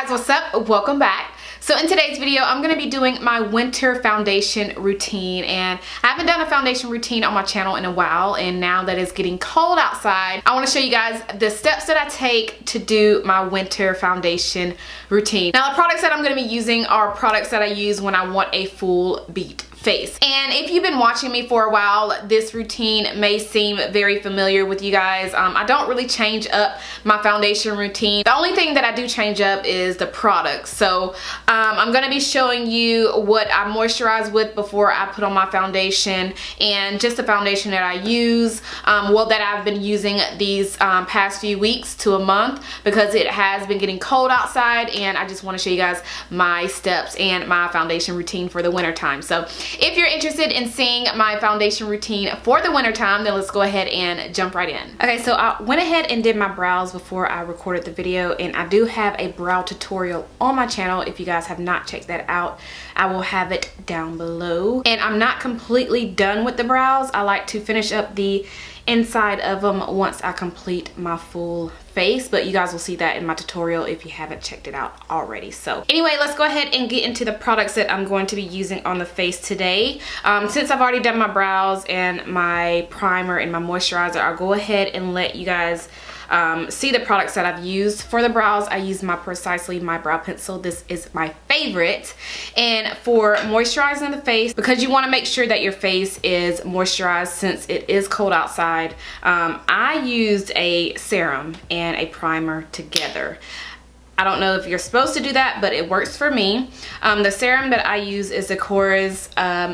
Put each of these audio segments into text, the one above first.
guys, what's up? Welcome back. So in today's video, I'm going to be doing my winter foundation routine, and I haven't done a foundation routine on my channel in a while, and now that it's getting cold outside, I want to show you guys the steps that I take to do my winter foundation routine. Now the products that I'm going to be using are products that I use when I want a full beat face. And if you've been watching me for a while, this routine may seem very familiar with you guys. I don't really change up my foundation routine. The only thing that I do change up is the products. So I'm going to be showing you what I moisturize with before I put on my foundation, and just the foundation that I use, well, that I've been using these past few weeks to a month, because it has been getting cold outside, and I just want to show you guys my steps and my foundation routine for the winter time. So if you're interested in seeing my foundation routine for the winter time, then let's go ahead and jump right in. Okay, so I went ahead and did my brows before I recorded the video, and I do have a brow tutorial on my channel. If you guys have not checked that out, I will have it down below. And I'm not completely done with the brows. I like to finish up the inside of them once I complete my full face, but you guys will see that in my tutorial if you haven't checked it out already. So anyway, let's go ahead and get into the products that I'm going to be using on the face today. Since I've already done my brows and my primer and my moisturizer, I'll go ahead and let you guys see the products that I've used. For the brows, I use my Precisely My Brow Pencil. This is my favorite. And for moisturizing the face, because you want to make sure that your face is moisturized since it is cold outside, I used a serum and a primer together. I don't know if you're supposed to do that, but it works for me. The serum that I use is the Korres.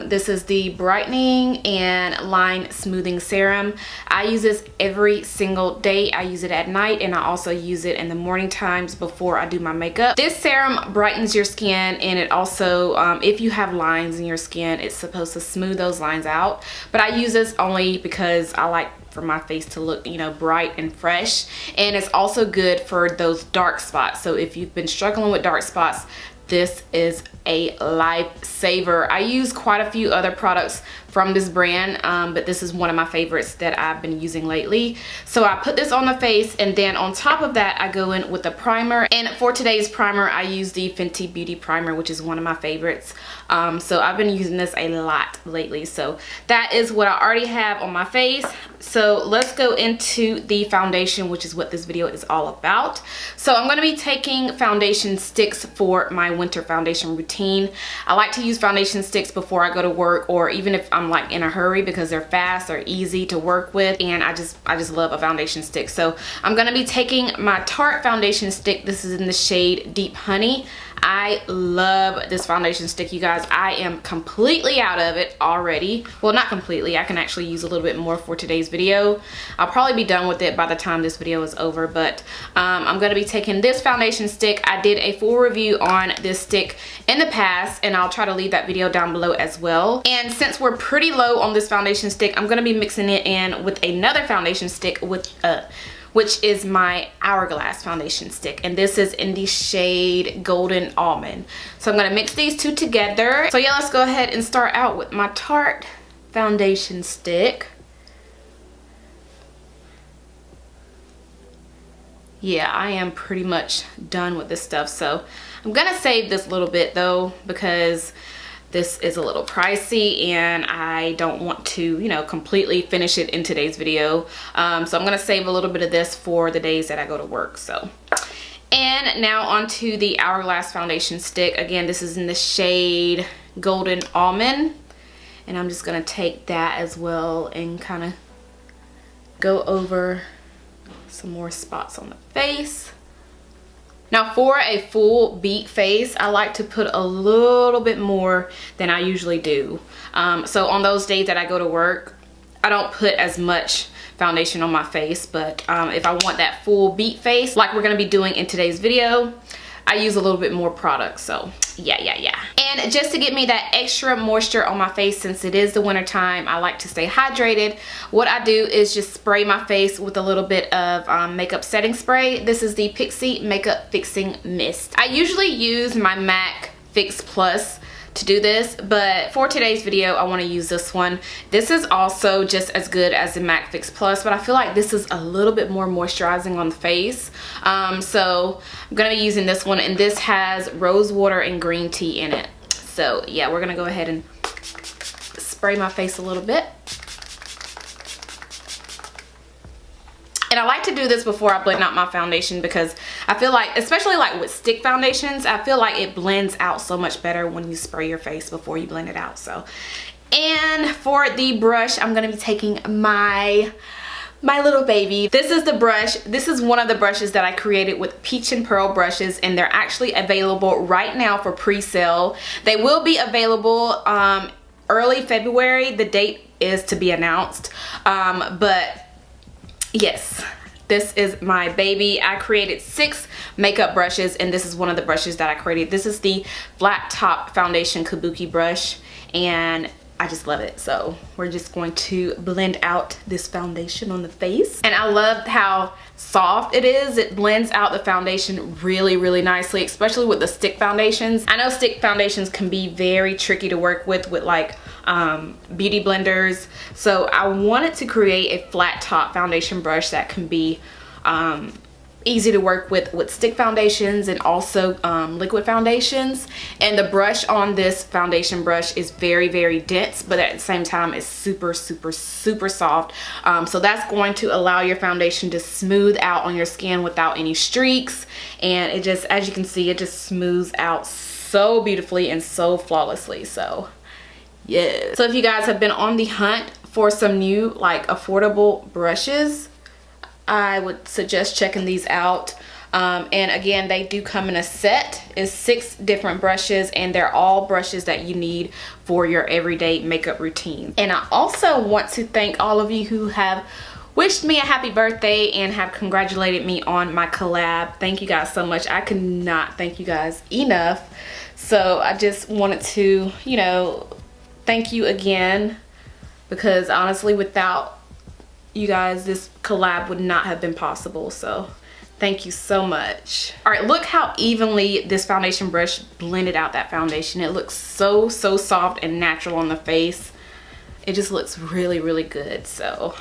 This is the Brightening and Line Smoothing Serum. I use this every single day. I use it at night, and I also use it in the morning times before I do my makeup. This serum brightens your skin, and it also, if you have lines in your skin, it's supposed to smooth those lines out. But I use this only because I like for my face to look, you know, bright and fresh, and it's also good for those dark spots. So if you've been struggling with dark spots, this is a lifesaver. I use quite a few other products from this brand, but this is one of my favorites that I've been using lately. So I put this on the face, and then on top of that, I go in with a primer. And for today's primer, I use the Fenty Beauty Primer, which is one of my favorites. So I've been using this a lot lately. So that is what I already have on my face. So let's go into the foundation, which is what this video is all about. So I'm going to be taking foundation sticks for my winter foundation routine. I like to use foundation sticks before I go to work, or even if I'm like in a hurry, because they're fast, they're easy to work with, and I just love a foundation stick. So I'm going to be taking my Tarte foundation stick. This is in the shade Deep Honey. I love this foundation stick, you guys. I am completely out of it already. Well, not completely. I can actually use a little bit more for today's video. I'll probably be done with it by the time this video is over, but I'm going to be taking this foundation stick. I did a full review on this stick in the past, and I'll try to leave that video down below as well. And since we're pretty low on this foundation stick, I'm going to be mixing it in with another foundation stick with which is my Hourglass foundation stick, and this is in the shade Golden Almond. So I'm gonna mix these two together. So yeah, let's go ahead and start out with my Tarte foundation stick. Yeah, I am pretty much done with this stuff. So I'm gonna save this little bit though, because this is a little pricey, and I don't want to, you know, completely finish it in today's video. So I'm gonna save a little bit of this for the days that I go to work. So, and now onto the Hourglass foundation stick. Again, this is in the shade Golden Almond, and I'm just gonna take that as well and kind of go over some more spots on the face. Now for a full beat face, I like to put a little bit more than I usually do. So on those days that I go to work, I don't put as much foundation on my face, but if I want that full beat face, like we're gonna be doing in today's video, I use a little bit more product. So yeah. And just to get me that extra moisture on my face, since it is the winter time, I like to stay hydrated. What I do is just spray my face with a little bit of makeup setting spray. This is the Pixie Makeup Fixing Mist. I usually use my MAC Fix Plus to do this, but for today's video I want to use this one. This is also just as good as the MAC Fix Plus, but I feel like this is a little bit more moisturizing on the face. So I'm gonna be using this one, and this has rose water and green tea in it. So yeah, we're gonna go ahead and spray my face a little bit. And I like to do this before I blend out my foundation, because I feel like, especially like with stick foundations, I feel like it blends out so much better when you spray your face before you blend it out. So, and for the brush, I'm gonna be taking my little baby. This is the brush. This is one of the brushes that I created with Peach and Pearl brushes, and they're actually available right now for pre-sale. They will be available early February. The date is to be announced, but yes, this is my baby. I created 6 makeup brushes, and this is one of the brushes that I created. This is the flat top foundation kabuki brush, and I just love it. So we're just going to blend out this foundation on the face. And I love how soft it is. It blends out the foundation really, really nicely, especially with the stick foundations. I know stick foundations can be very tricky to work with like beauty blenders. So I wanted to create a flat top foundation brush that can be easy to work with stick foundations and also liquid foundations. And the brush on this foundation brush is very, very dense, but at the same time it's super, super, super soft. So that's going to allow your foundation to smooth out on your skin without any streaks, and it just, as you can see, it just smooths out so beautifully and so flawlessly. So yeah. So if you guys have been on the hunt for some new like affordable brushes, I would suggest checking these out. And again, they do come in a set. It's 6 different brushes, and they're all brushes that you need for your everyday makeup routine. And I also want to thank all of you who have wished me a happy birthday and have congratulated me on my collab. Thank you guys so much. I could not thank you guys enough. So I just wanted to, you know, thank you again, because honestly, without you guys, this collab would not have been possible. So thank you so much. All right, look how evenly this foundation brush blended out that foundation. It looks so, so soft and natural on the face. It just looks really, really good. So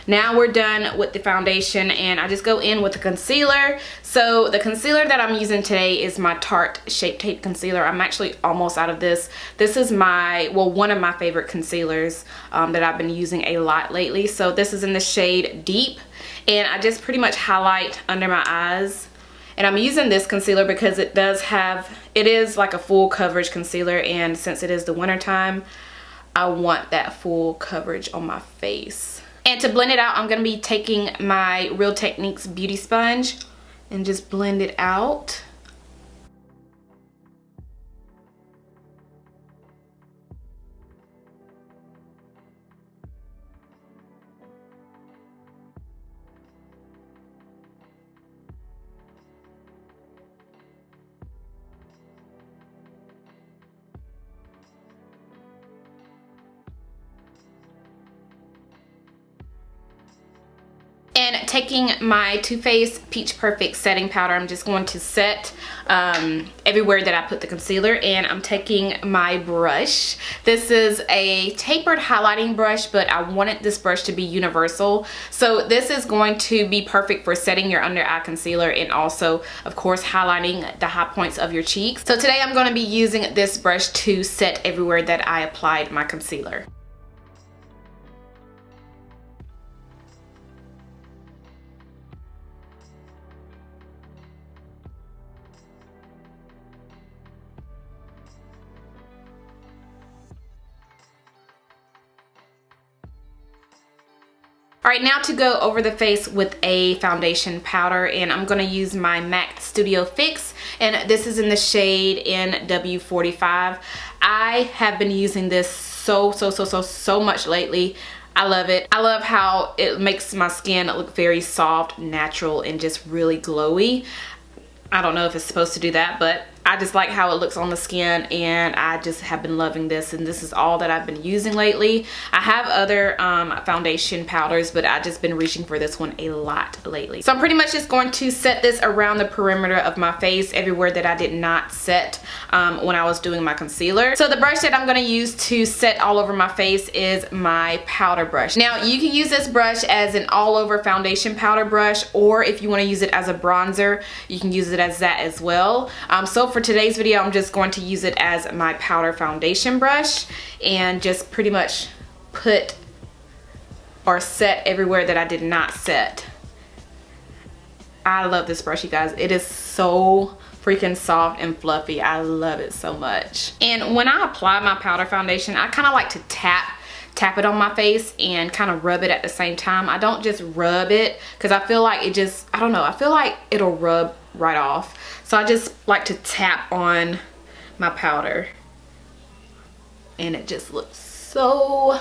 now we're done with the foundation, and I just go in with the concealer. So the concealer that I'm using today is my Tarte Shape Tape Concealer. I'm actually almost out of this. This is my, well, one of my favorite concealers that I've been using a lot lately. So this is in the shade Deep, and I just pretty much highlight under my eyes. And I'm using this concealer because it is like a full coverage concealer, and since it is the winter time, I want that full coverage on my face. And to blend it out, I'm going to be taking my Real Techniques beauty sponge and just blend it out. And taking my Too Faced Peach Perfect setting powder, I'm just going to set everywhere that I put the concealer. And I'm taking my brush. This is a tapered highlighting brush, but I wanted this brush to be universal. So this is going to be perfect for setting your under eye concealer, and also, of course, highlighting the high points of your cheeks. So today I'm going to be using this brush to set everywhere that I applied my concealer. Alright, now to go over the face with a foundation powder, and I'm going to use my MAC Studio Fix, and this is in the shade NW45. I have been using this so much lately. I love it. I love how it makes my skin look very soft, natural, and just really glowy. I don't know if it's supposed to do that, but I just like how it looks on the skin, and I just have been loving this, and this is all that I've been using lately. I have other foundation powders, but I've just been reaching for this one a lot lately. So I'm pretty much just going to set this around the perimeter of my face, everywhere that I did not set when I was doing my concealer. So the brush that I'm going to use to set all over my face is my powder brush. Now you can use this brush as an all over foundation powder brush, or if you want to use it as a bronzer, you can use it as that as well. So for today's video, I'm just going to use it as my powder foundation brush and just pretty much put or set everywhere that I did not set. I love this brush, you guys. It is so freaking soft and fluffy. I love it so much. And when I apply my powder foundation, I kind of like to tap it on my face and kind of rub it at the same time. I don't just rub it because I feel like it just, I don't know, I feel like it'll rub right off. So I just like to tap on my powder, and it just looks so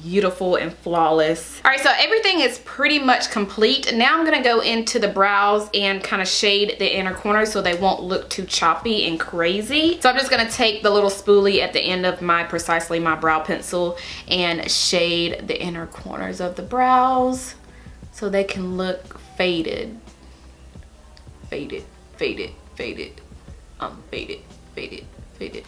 beautiful and flawless. All right, so everything is pretty much complete. Now I'm gonna go into the brows and kind of shade the inner corners so they won't look too choppy and crazy. So I'm just gonna take the little spoolie at the end of my Precisely my brow pencil and shade the inner corners of the brows so they can look faded. Faded, faded, faded, faded, faded.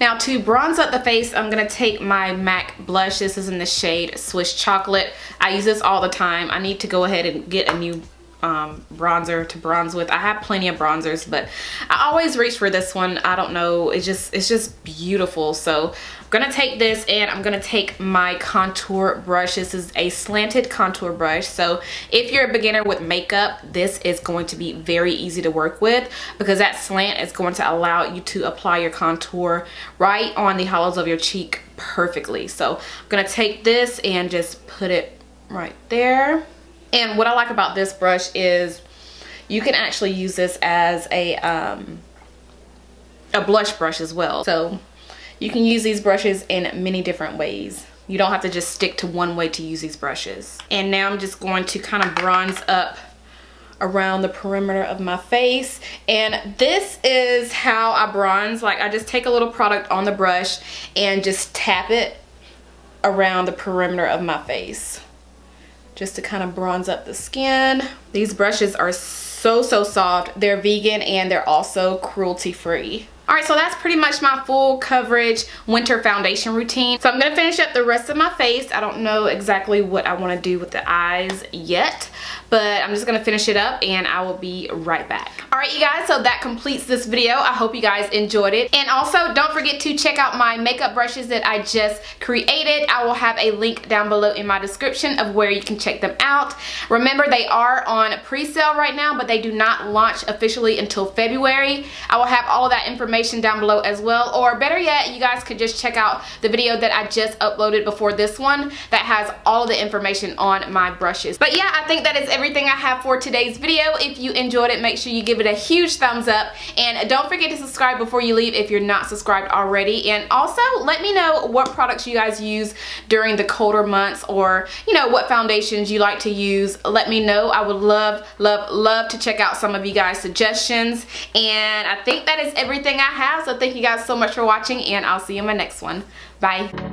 Now to bronze up the face, I'm gonna take my MAC blush. This is in the shade Swiss Chocolate. I use this all the time. I need to go ahead and get a new bronzer to bronze with. I have plenty of bronzers, but I always reach for this one. I don't know, it's just beautiful. So I'm gonna take this and I'm gonna take my contour brush. This is a slanted contour brush, so if you're a beginner with makeup, this is going to be very easy to work with because that slant is going to allow you to apply your contour right on the hollows of your cheek perfectly. So I'm gonna take this and just put it right there. And what I like about this brush is you can actually use this as a blush brush as well. So you can use these brushes in many different ways. You don't have to just stick to one way to use these brushes. And now I'm just going to kind of bronze up around the perimeter of my face, and this is how I bronze. Like, I just take a little product on the brush and just tap it around the perimeter of my face, just to kind of bronze up the skin. These brushes are so soft. They're vegan and they're also cruelty free. All right, so that's pretty much my full coverage winter foundation routine. So I'm gonna finish up the rest of my face. I don't know exactly what I wanna do with the eyes yet, but I'm just gonna finish it up and I will be right back. All right, you guys, so that completes this video. I hope you guys enjoyed it. And also, don't forget to check out my makeup brushes that I just created. I will have a link down below in my description of where you can check them out. Remember, they are on pre-sale right now, but they do not launch officially until February. I will have all of that information down below as well, or better yet, you guys could just check out the video that I just uploaded before this one that has all of the information on my brushes. But yeah, I think that is everything I have for today's video. If you enjoyed it, make sure you give it a huge thumbs up, and don't forget to subscribe before you leave if you're not subscribed already. And also let me know what products you guys use during the colder months, or you know, what foundations you like to use. Let me know. I would love to check out some of you guys' suggestions. And I think that is everything I have, so thank you guys so much for watching, and I'll see you in my next one. Bye.